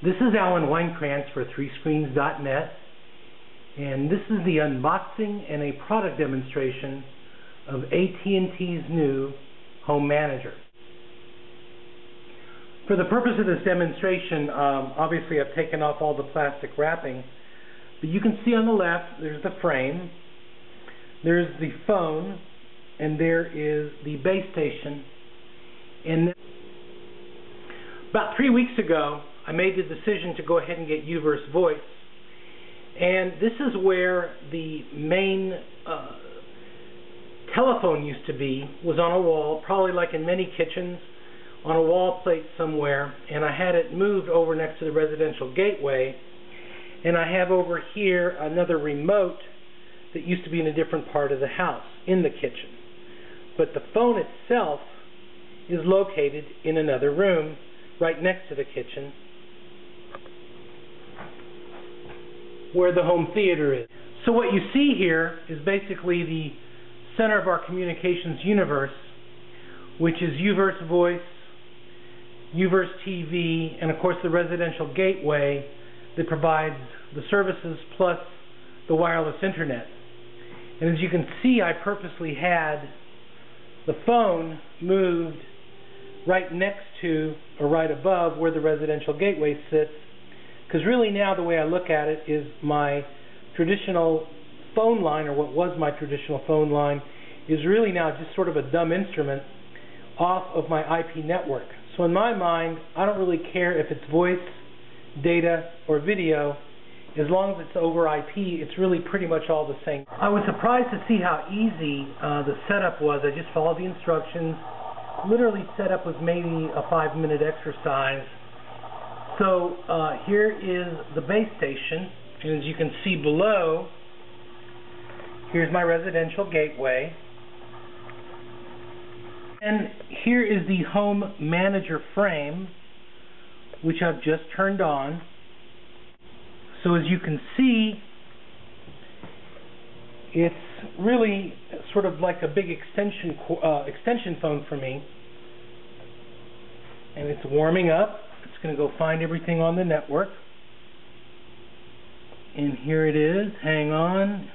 This is Weinkrantz for 3Screens.net, and this is the unboxing and a product demonstration of AT&T's new HomeManager. For the purpose of this demonstration, obviously I've taken off all the plastic wrapping, but you can see on the left there's the frame, there's the phone, and there is the base station. And about 3 weeks ago, I made the decision to go ahead and get UVerse Voice, and this is where the main telephone used to be, was on a wall, probably like in many kitchens, on a wall plate somewhere, and I had it moved over next to the residential gateway, and I have over here another remote that used to be in a different part of the house, in the kitchen. But the phone itself is located in another room right next to the kitchen, where the home theater is. So what you see here is basically the center of our communications universe, which is UVerse Voice, UVerse TV, and of course the residential gateway that provides the services plus the wireless internet. And as you can see, I purposely had the phone moved right next to or right above where the residential gateway sits, because really now the way I look at it is my traditional phone line, or what was my traditional phone line, is really now just sort of a dumb instrument off of my IP network. So in my mind, I don't really care if it's voice, data, or video. As long as it's over IP, it's really pretty much all the same. I was surprised to see how easy the setup was. I just followed the instructions. Literally setup was maybe a 5-minute exercise. So here is the base station, and as you can see below, here's my residential gateway. And here is the HomeManager frame, which I've just turned on. So as you can see, it's really sort of like a big extension phone for me. And it's warming up. It's going to go find everything on the network. And here it is. Hang on.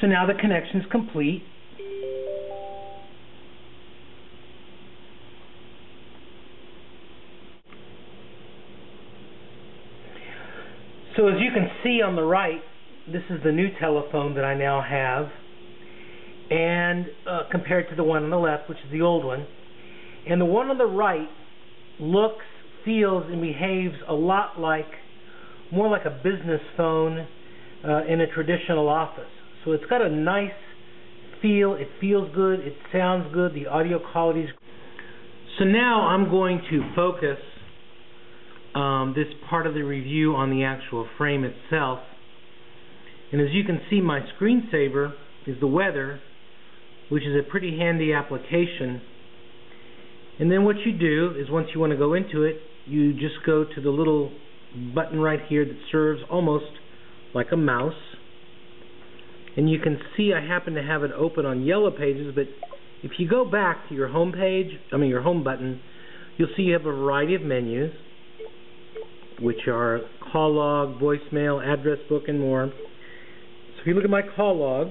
So now the connection is complete. So as you can see on the right, this is the new telephone that I now have, and compared to the one on the left, which is the old one. And the one on the right looks, feels, and behaves a lot like, more like a business phone in a traditional office. So it's got a nice feel, it feels good, it sounds good, the audio quality is good. So now I'm going to focus this part of the review on the actual frame itself. And as you can see, my screensaver is the weather, which is a pretty handy application. And then what you do is, once you want to go into it, you just go to the little button right here that serves almost like a mouse. And you can see I happen to have it open on Yellow Pages, but if you go back to your home page, your home button, you'll see you have a variety of menus, which are call log, voicemail, address book, and more. So if you look at my call log,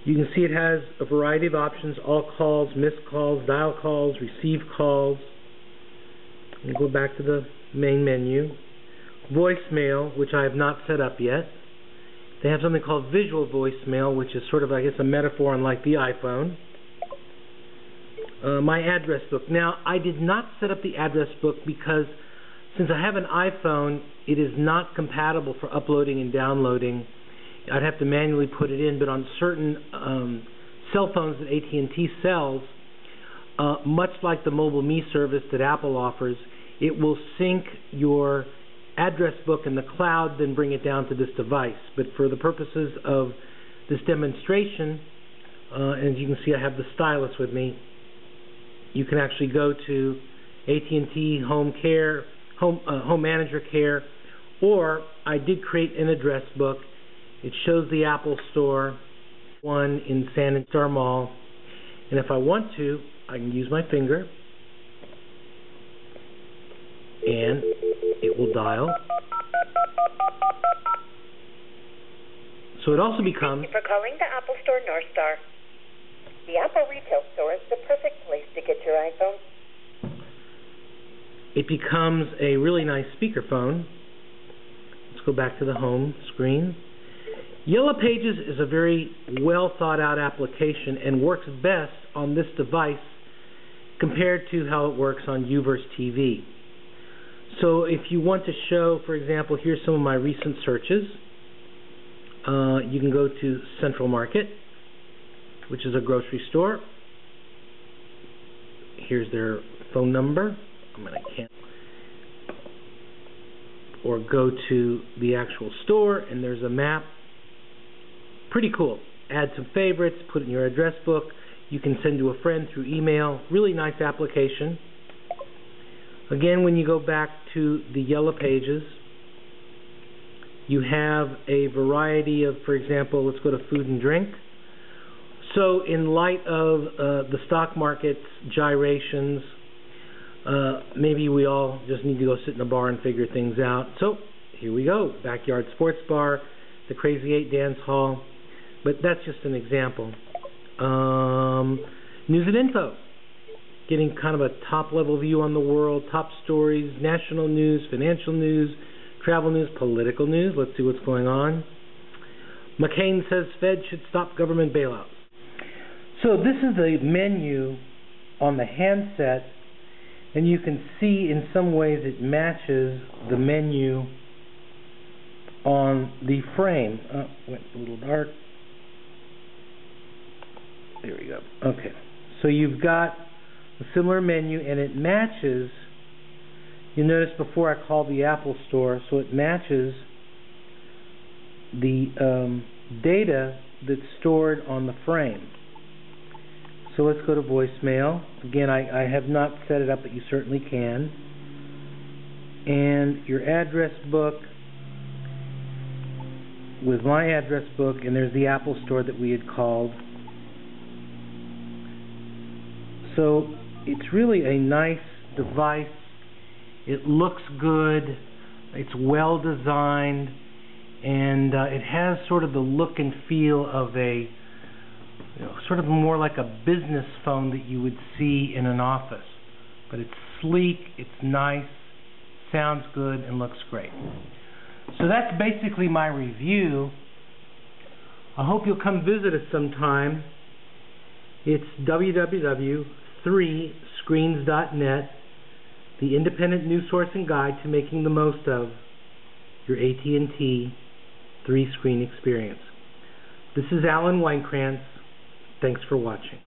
you can see it has a variety of options: all calls, missed calls, dial calls, receive calls. And go back to the main menu. Voicemail, which I have not set up yet. They have something called visual voicemail, which is sort of, I guess, a metaphor unlike the iPhone. My address book. Now, I did not set up the address book because since I have an iPhone, it is not compatible for uploading and downloading. I'd have to manually put it in, but on certain cell phones that AT&T sells, much like the Mobile Me service that Apple offers, it will sync your address book in the cloud, then bring it down to this device. But for the purposes of this demonstration, as you can see, I have the stylus with me. You can actually go to AT&T HomeManager Care, or I did create an address book. It shows the Apple Store, one in San Star Mall, and if I want to, I can use my finger, and it will dial. So it also becomes... Thank you for calling the Apple Store North Star. The Apple retail store is the perfect place to get your iPhone. It becomes a really nice speakerphone. Let's go back to the home screen. Yellow Pages is a very well thought out application and works best on this device compared to how it works on UVerse TV. So if you want to show, for example, here's some of my recent searches. You can go to Central Market, which is a grocery store. Here's their phone number. Or go to the actual store, and there's a map. Pretty cool. Add some favorites, put it in your address book. You can send to a friend through email. Really nice application. Again, when you go back to the Yellow Pages, you have a variety of, for example, let's go to food and drink. So in light of the stock market's gyrations, maybe we all just need to go sit in a bar and figure things out. So here we go. Backyard Sports Bar, the Crazy 8 Dance Hall. But that's just an example. News and info. Getting kind of a top-level view on the world, top stories, national news, financial news, travel news, political news. Let's see what's going on. McCain says Fed should stop government bailouts. So this is the menu on the handset, and you can see in some ways it matches the menu on the frame. Oh, went a little dark. There we go. Okay. So you've got a similar menu, and it matches. You notice before I called the Apple Store, so it matches the data that's stored on the frame. So let's go to voicemail. Again, I have not set it up, but you certainly can. And your address book with my address book, and there's the Apple Store that we had called. So it's really a nice device. It looks good. It's well designed, and it has sort of the look and feel of a, sort of more like a business phone that you would see in an office. But it's sleek, it's nice, sounds good, and looks great. So that's basically my review. I hope you'll come visit us sometime. It's www.3Screens.net, the independent news source and guide to making the most of your AT&T 3-screen experience. This is Alan Weinkrantz. Thanks for watching.